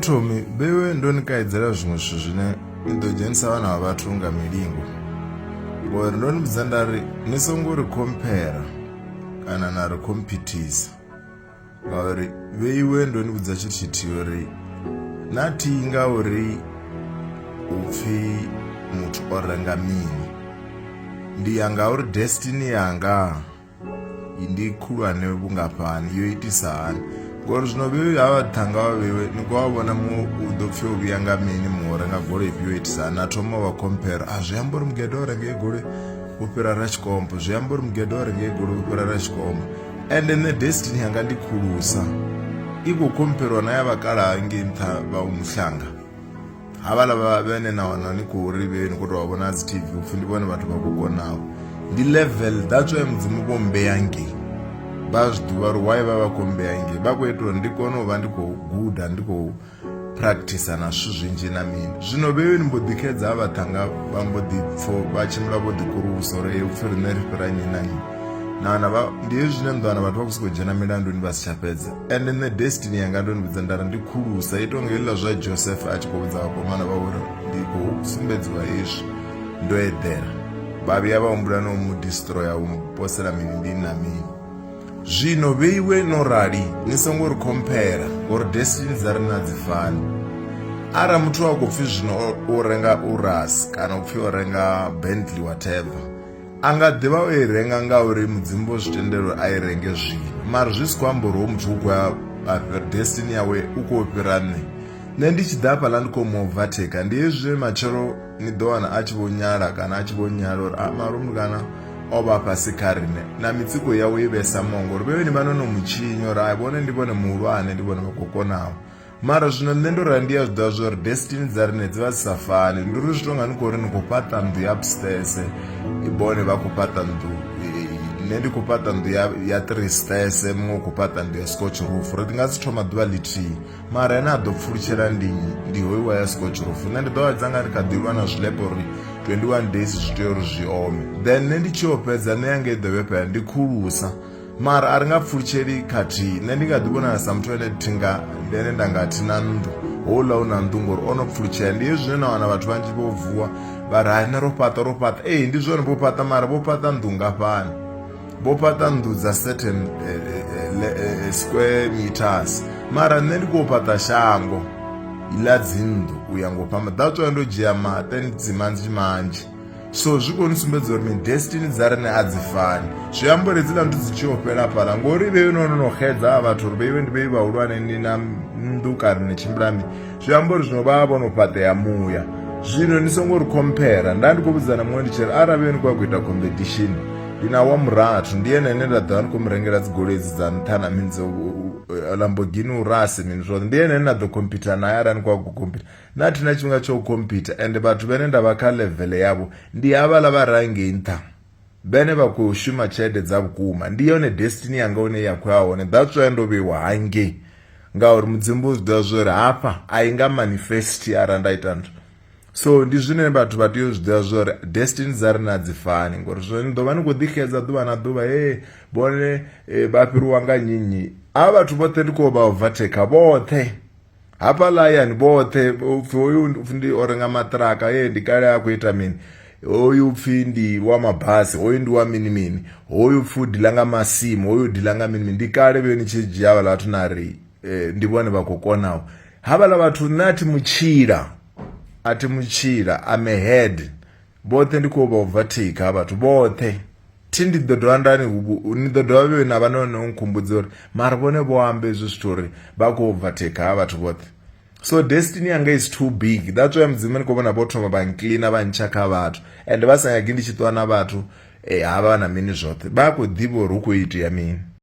Tommy, bewe ndo nikaidzela zvimwe zvinhu zvine ndodzhenisa vana va vathu nga milingo ngori ndo ndibvudza ndari nisongori compare kana nari competisa ngauri veiwe ndo ndibvudza chiti chiti uri nati ngauri upfi muthu o renga mini ndi yanga uri destiny yanga ndi khulwane vhungafhani yo itisa hani ngori zvino veve hava thanga vavewe nikwavavona mu udopfi uvuya nga mini muorenga goloi ifhio yo itisa hani athoma va compare zviamba uri mugedhe orenga igoloi upfira Ratshikombo zviamba uri mugedhe orenga igoloi upfira Ratshikombo ende nedestiny yanga ndikhulusa ikukomperwa naye vakala ngentha vaumuhlanga havala vene nawana nikuuri veni kuti wavona tv upfi ndivone vathu vakukonawo ndi level that's why mudzimu vombeyange vazviduva uri wai vavakombeyange vakuitwa ndikona uva ndikoguda ndikopractisa nasvo zvinji namini zvino vewe nimbodzikedza avathanga vachimula vodikurusa uri upfi rine ripi ranyi nanyi ndiye zvine ndovana vathu vakusikojena milandu ni vasichapedza and in the destiny yanga ndonibvudza ndari ndikhulusa itonge ila zva Joseph achikobudza vakomana vauri ndikokusumbedziwa izvi ndoedhera vaviya vaumbuda nomudistroya umuposera mini ndini namini zvino veiwe norali nisongori compara ngori destiny dzari nadzifani ara muthu wakupfi zvino orenga urasi kana upfi orenga Bentley whatever angadhiva oirenga ngauri mudzimbo zvitendero airenge zvinhu mari zvisikwamboriwo muthu ukuya destiny yawe ukuopirane nendichidha pala ndikomovhateka ndiye zve machero nidowana achivonyara kana achivonyara uri marumukana ova pasi karine namitsiko yawo ivesa mongo uri veveni vanonomuchinyora aivone ndivone muulwane ndivone vakokonawo mara zvino nendora ndiya zvidhava zvauri destiny dzarine dziva dzisafani ndiri zvitonga nikori nikupata ndu yaupstairs ibone vakupata ndu nendikupata ndu ya3 stairs mumwe kupata ndu yascotch roof ritingazitoma dhuva litii mara ina adopfuruchera ndihoiwa yascotch roof nendidhava dzanga ndikadhirwa nazvilepo uri 21 days zvitoori zviome then nendichiopedza neyange idhovepa ndikhulusa mara aringapfurucheri kati nendingadhibona samutwendetinga ndenendangati nandu houla una ndu ngori onopfuruchera ndiye zvine nawana vathu vanji vovhuwa vari haina ropata ndizvoni vopata mara vopata ndu ngapani vopata ndu dza certain square meters mara nendikopata shango ila dzindu uyangopamba that's why ndojiya matendzimanzi manje so zvikonisumbedza uri destiny dzarine adzifani zviyamboredzila ndu dzichiopera pala ngori veive nononohedza vathu uri veive ndivei vaulwane nina ndukari nechimbirami zviyambori zvinova vonopata yamuya zvino nisongori compara ndandikobudzana mumwe ndicheri ara veni kwakuita competition ndinawa muratu ndiye nene ndadhava ndikomurengera dzigoloi idzi dzanithana minzi Lamborghini urasi mini zvose ndiye nene nadhokompita naye arani kwakukompita natina chimwe chokompita ende vathu vene ndavaka level yavo ndiyavala varangentha vene vakushuma chede dzavukuma ndiyo nedestiny yanga one yakwaone that's why ndovewa hange ngauri mudzimbo zvidhava zvori hapa ainga manifesti arandaita ndo so ndizvine vathu vatiyozvidhava zvori destiny dzari nadzifani ngori zvino ndova nikodhikedza dhuva nadhuva bone vapiriwa nga nyinyi ava vathu vothe ndikovaovhateka vothe hapa layani vothe upfi oyu ndi orenga matraka ndikale akuita mini oyu upfi ndi wamabhasi oyu ndi waminimini oyu upfi udhilanga masimu oyu udhilanga minimini ndikale veo nichijiya vala vathu nari ndivone vakokonawo havala vathu nati muchira ati muchira amehead vothe ndikovaovhateka vathu vothe tindidhodhova ndani nidhodhova veve navanononkumbudza uri mari vone voambe izvi zvitori vakuovhateka vathu vothe so destiny yanga is too big that's why mudzimwe ndikovona votoma vanklina vanchaka vathu and vasanyagi ndichitwa na vathu hava na mini zvothe vakudhiva uri ukuitwa mini